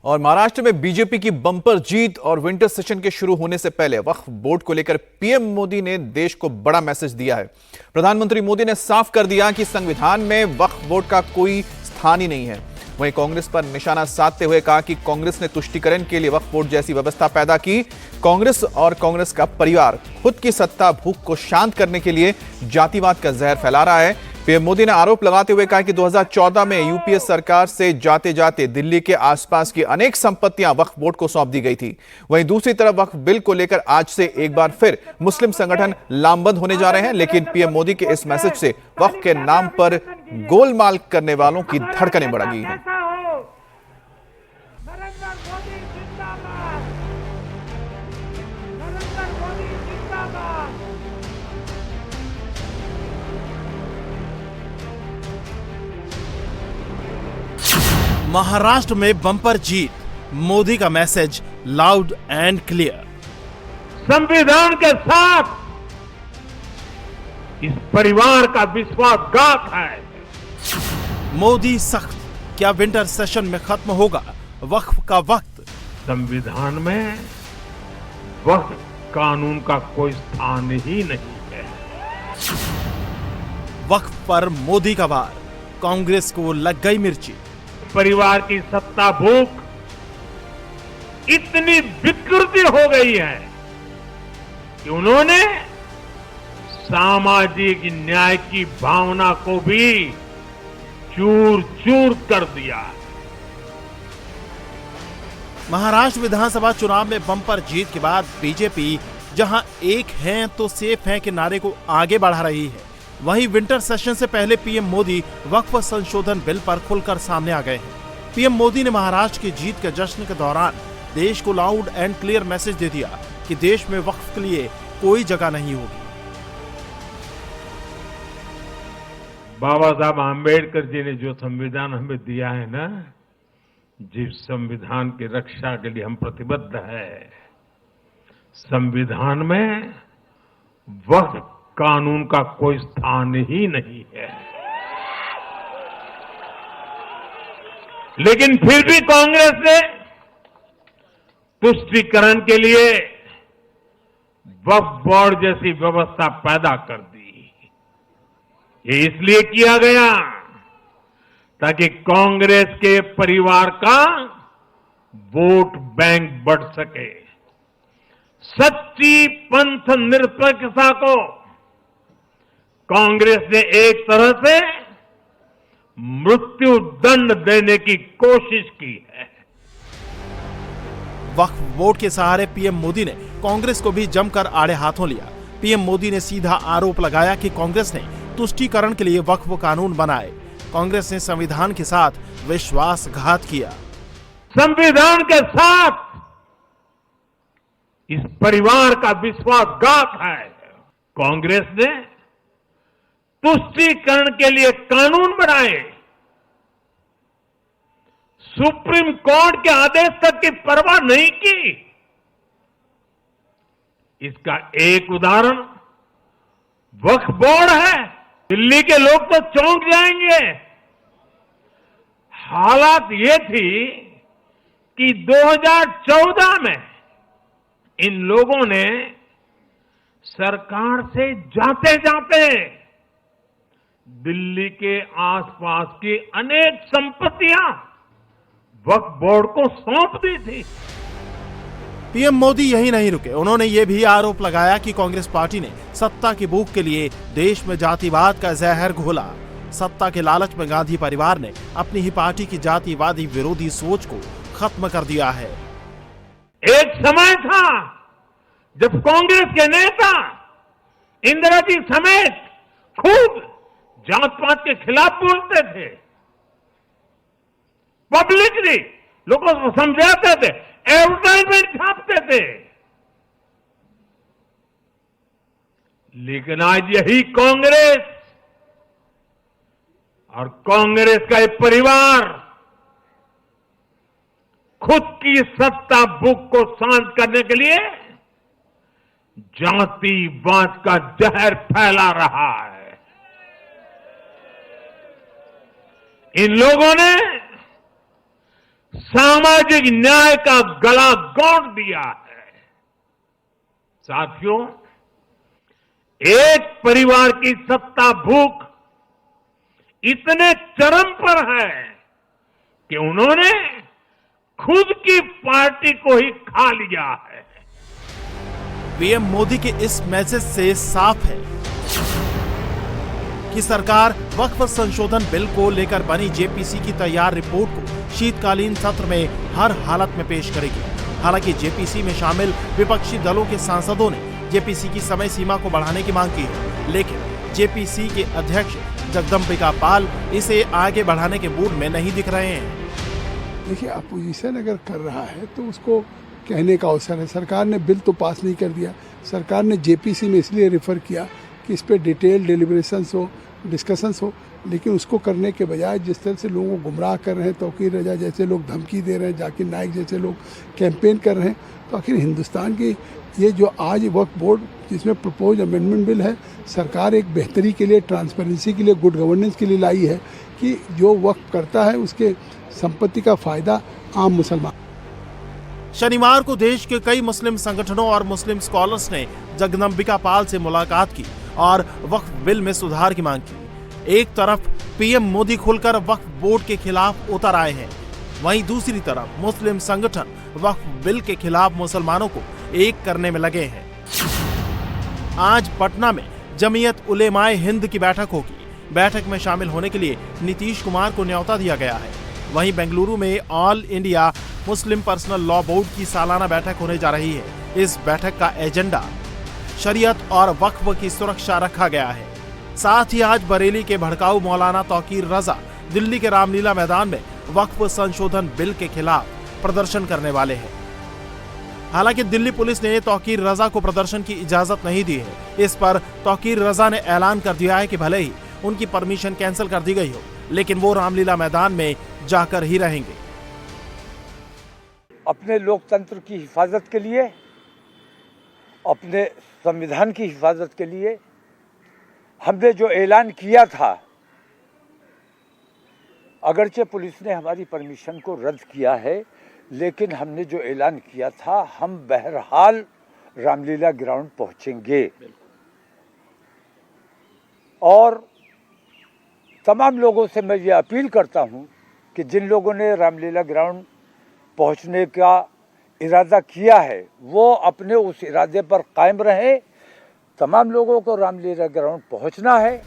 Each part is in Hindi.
और महाराष्ट्र में बीजेपी की बम्पर जीत और विंटर सेशन के शुरू होने से पहले वक्फ बोर्ड को लेकर पीएम मोदी ने देश को बड़ा मैसेज दिया है। प्रधानमंत्री मोदी ने साफ कर दिया कि संविधान में वक्फ बोर्ड का कोई स्थान ही नहीं है। वहीं कांग्रेस पर निशाना साधते हुए कहा कि कांग्रेस ने तुष्टीकरण के लिए वक्फ बोर्ड जैसी व्यवस्था पैदा की। कांग्रेस और कांग्रेस का परिवार खुद की सत्ता भूख को शांत करने के लिए जातिवाद का जहर फैला रहा है। पीएम मोदी ने आरोप लगाते हुए कहा कि 2014 में यूपीए सरकार से जाते जाते दिल्ली के आसपास की अनेक संपत्तियां वक्फ बोर्ड को सौंप दी गई थी। वहीं दूसरी तरफ वक्फ बिल को लेकर आज से एक बार फिर मुस्लिम संगठन लामबंद होने जा रहे हैं, लेकिन पीएम मोदी के इस मैसेज से वक्फ के नाम पर गोलमाल करने वालों की धड़कनें बढ़ गई हैं। महाराष्ट्र में बम्पर जीत, मोदी का मैसेज लाउड एंड क्लियर। संविधान के साथ इस परिवार का विश्वासघात है। मोदी सख्त, क्या विंटर सेशन में खत्म होगा वक्फ का वक्त? संविधान में वक्फ कानून का कोई स्थान ही नहीं है। वक्फ पर मोदी का वार, कांग्रेस को लग गई मिर्ची। परिवार की सत्ता भूख इतनी विकृति हो गई है कि उन्होंने सामाजिक न्याय की भावना को भी चूर चूर कर दिया। महाराष्ट्र विधानसभा चुनाव में बम्पर जीत के बाद बीजेपी जहां एक है तो सेफ है के नारे को आगे बढ़ा रही है, वहीं विंटर सेशन से पहले पीएम मोदी वक्फ संशोधन बिल पर खुलकर सामने आ गए हैं। पीएम मोदी ने महाराष्ट्र की जीत के जश्न के दौरान देश को लाउड एंड क्लियर मैसेज दे दिया कि देश में वक्फ के लिए कोई जगह नहीं होगी। बाबा साहब आम्बेडकर जी ने जो संविधान हमें दिया है ना, जिस संविधान की रक्षा के लिए हम प्रतिबद्ध है, संविधान में वक्फ कानून का कोई स्थान ही नहीं है। लेकिन फिर भी कांग्रेस ने तुष्टीकरण के लिए वक्फ बोर्ड जैसी व्यवस्था पैदा कर दी। ये इसलिए किया गया ताकि कांग्रेस के परिवार का वोट बैंक बढ़ सके। सच्ची पंथ निरपेक्षता को कांग्रेस ने एक तरह से मृत्यु दंड देने की कोशिश की है। वक्फ बोर्ड के सहारे पीएम मोदी ने कांग्रेस को भी जमकर आड़े हाथों लिया। पीएम मोदी ने सीधा आरोप लगाया कि कांग्रेस ने तुष्टीकरण के लिए वक्फ कानून बनाए। कांग्रेस ने संविधान के साथ विश्वासघात किया। संविधान के साथ इस परिवार का विश्वासघात है। कांग्रेस ने तुष्टीकरण के लिए कानून बनाए, सुप्रीम कोर्ट के आदेश तक की परवाह नहीं की। इसका एक उदाहरण वक्फ बोर्ड है। दिल्ली के लोग तो चौंक जाएंगे। हालात ये थी कि 2014 में इन लोगों ने सरकार से जाते जाते दिल्ली के आसपास की अनेक संपत्तियां वक्फ बोर्ड को सौंप दी थी। पीएम मोदी यही नहीं रुके, उन्होंने ये भी आरोप लगाया कि कांग्रेस पार्टी ने सत्ता की भूख के लिए देश में जातिवाद का जहर घोला। सत्ता के लालच में गांधी परिवार ने अपनी ही पार्टी की जातिवादी विरोधी सोच को खत्म कर दिया है। एक समय था जब कांग्रेस के नेता इंदिरा जी समेत खूब जात पात के खिलाफ बोलते थे, पब्लिकली लोगों को समझाते थे, एडवर्टाइजमेंट छापते थे। लेकिन आज यही कांग्रेस और कांग्रेस का एक परिवार खुद की सत्ता भूख को शांत करने के लिए जातिवाद का जहर फैला रहा है। इन लोगों ने सामाजिक न्याय का गला घोंट दिया है। साथियों, एक परिवार की सत्ता भूख इतने चरम पर है कि उन्होंने खुद की पार्टी को ही खा लिया है। पीएम मोदी के इस मैसेज से साफ है कि सरकार वक्फ संशोधन बिल को लेकर बनी जेपीसी की तैयार रिपोर्ट को शीतकालीन सत्र में हर हालत में पेश करेगी। हालांकि जेपीसी में शामिल विपक्षी दलों के सांसदों ने जेपीसी की समय सीमा को बढ़ाने की मांग की है, लेकिन जेपीसी के अध्यक्ष जगदम्बिका पाल इसे आगे बढ़ाने के मूड में नहीं दिख रहे हैं। देखिए, अपोजिशन अगर कर रहा है तो उसको कहने का अवसर है। सरकार ने बिल तो पास नहीं कर दिया, सरकार ने जेपीसी में इसलिए रेफर किया कि इस पे डिटेल डिलिब्रेशंस हो, डिस्कशंस हो, लेकिन उसको करने के बजाय जिस तरह से लोगों को गुमराह कर रहे हैं, तौकीर रजा जैसे लोग धमकी दे रहे हैं, जाकिर नाइक जैसे लोग कैंपेन कर रहे हैं, तो आखिर हिंदुस्तान की ये जो आज वक्फ बोर्ड जिसमें प्रपोज अमेंडमेंट बिल है, सरकार एक बेहतरी के लिए, ट्रांसपेरेंसी के लिए, गुड गवर्नेंस के लिए लाई है कि जो वक्फ करता है उसके संपत्ति का फायदा आम मुसलमान। शनिवार को देश के कई मुस्लिम संगठनों और मुस्लिम स्कॉलर्स ने जगदम्बिका पाल से मुलाकात की और वक्फ बिल में सुधार की मांग की। एक तरफ पीएम मोदी खुलकर वक्फ बोर्ड के खिलाफ उतर आए हैं, वहीं दूसरी तरफ मुस्लिम संगठन वक्फ बिल के खिलाफ मुसलमानों को एक करने में लगे हैं। आज पटना में जमीयत उलेमाए हिंद की बैठक होगी। बैठक में शामिल होने के लिए नीतीश कुमार को न्योता दिया गया है। वहीं बेंगलुरु में all India Muslim personal law board की सालाना बैठक होने जा रही है। इस बैठक का एजेंडा शरीयत और वक्फ की सुरक्षा रखा गया है। साथ ही आज बरेली के भड़काऊ मौलाना तौकीर रजा दिल्ली के रामलीला मैदान में वक्फ संशोधन बिल के खिलाफ प्रदर्शन करने वाले हैं। हालांकि दिल्ली पुलिस ने तौकीर रजा को प्रदर्शन की इजाजत नहीं दी है। इस पर तौकीर रजा ने ऐलान कर दिया है कि भले ही उनकी परमिशन कैंसिल कर दी गई हो, लेकिन वो रामलीला मैदान में जाकर ही रहेंगे। अपने लोकतंत्र की हिफाजत के लिए, अपने संविधान की हिफाजत के लिए हमने जो ऐलान किया था, अगरचे पुलिस ने हमारी परमिशन को रद्द किया है, लेकिन हमने जो ऐलान किया था, हम बहरहाल रामलीला ग्राउंड पहुंचेंगे। और तमाम लोगों से मैं ये अपील करता हूं कि जिन लोगों ने रामलीला ग्राउंड पहुंचने का इरादा किया है, वो अपने उस इरादे पर कायम रहे। तमाम लोगों को रामलीला ग्राउंड पहुंचना है।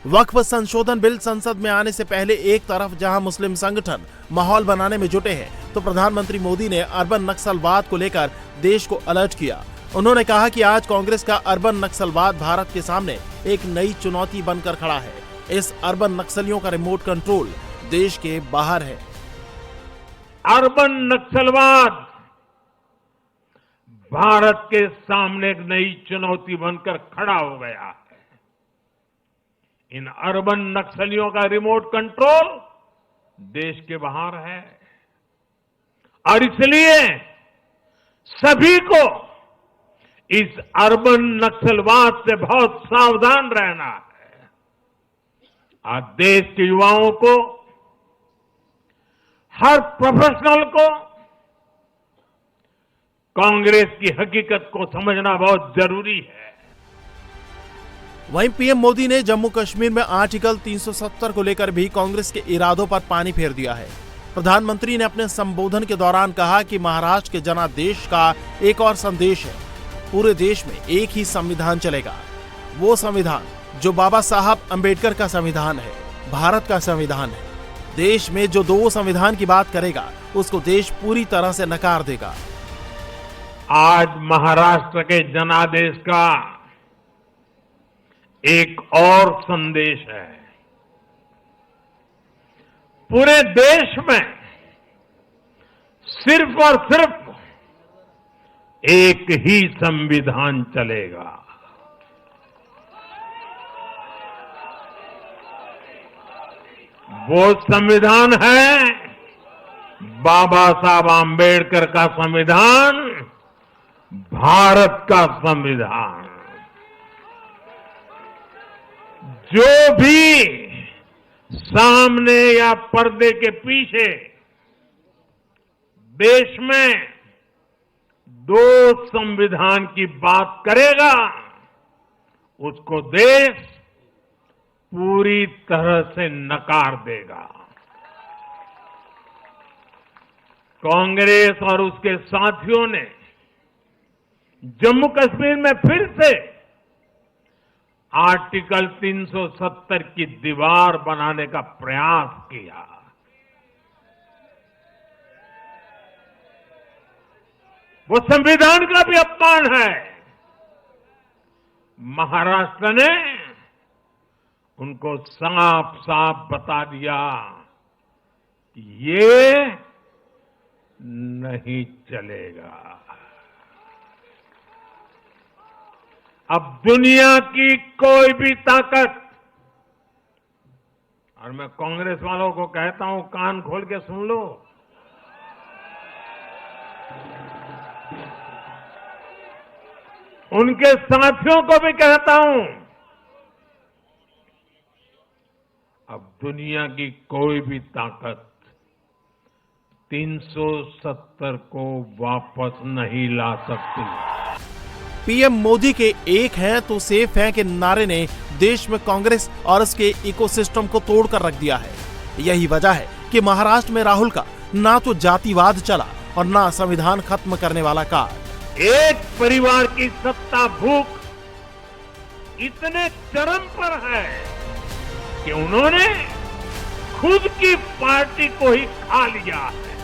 वक्फ संशोधन बिल संसद में आने से पहले एक तरफ जहां मुस्लिम संगठन माहौल बनाने में जुटे हैं, तो प्रधानमंत्री मोदी ने अर्बन नक्सलवाद को लेकर देश को अलर्ट किया। उन्होंने कहा कि आज कांग्रेस का अर्बन नक्सलवाद भारत के सामने एक नई चुनौती बनकर खड़ा है। इस अर्बन नक्सलियों का रिमोट कंट्रोल देश के बाहर है। अर्बन नक्सलवाद भारत के सामने एक नई चुनौती बनकर खड़ा हो गया है। इन अर्बन नक्सलियों का रिमोट कंट्रोल देश के बाहर है और इसलिए सभी को इस अर्बन नक्सलवाद से बहुत सावधान रहना है। आज देश के युवाओं को, हर प्रोफेशनल को कांग्रेस की हकीकत को समझना बहुत जरूरी है। वहीं पीएम मोदी ने जम्मू कश्मीर में आर्टिकल 370 को लेकर भी कांग्रेस के इरादों पर पानी फेर दिया है। प्रधानमंत्री ने अपने संबोधन के दौरान कहा कि महाराष्ट्र के जनादेश का एक और संदेश है, पूरे देश में एक ही संविधान चलेगा, वो संविधान जो बाबा साहब अंबेडकर का संविधान है, भारत का संविधान है। देश में जो दो संविधान की बात करेगा, उसको देश पूरी तरह से नकार देगा। आज महाराष्ट्र के जनादेश का एक और संदेश है। पूरे देश में सिर्फ और सिर्फ एक ही संविधान चलेगा। वो संविधान है बाबा साहब आम्बेडकर का संविधान, भारत का संविधान। जो भी सामने या पर्दे के पीछे देश में दो संविधान की बात करेगा, उसको देश पूरी तरह से नकार देगा। कांग्रेस और उसके साथियों ने जम्मू कश्मीर में फिर से आर्टिकल 370 की दीवार बनाने का प्रयास किया। वो संविधान का भी अपमान है। महाराष्ट्र ने उनको साफ साफ बता दिया ये नहीं चलेगा। अब दुनिया की कोई भी ताकत, और मैं कांग्रेस वालों को कहता हूं कान खोल के सुन लो, उनके साथियों को भी कहता हूं, अब दुनिया की कोई भी ताकत 370 को वापस नहीं ला सकती। पीएम मोदी के एक हैं तो सेफ हैं के नारे ने देश में कांग्रेस और इसके इकोसिस्टम को तोड़कर रख दिया है। यही वजह है कि महाराष्ट्र में राहुल का ना तो जातिवाद चला और ना संविधान खत्म करने वाला कार्य। एक परिवार की सत्ता भूख इतने चरम पर है कि उन्होंने खुद की पार्टी को ही खा लिया है।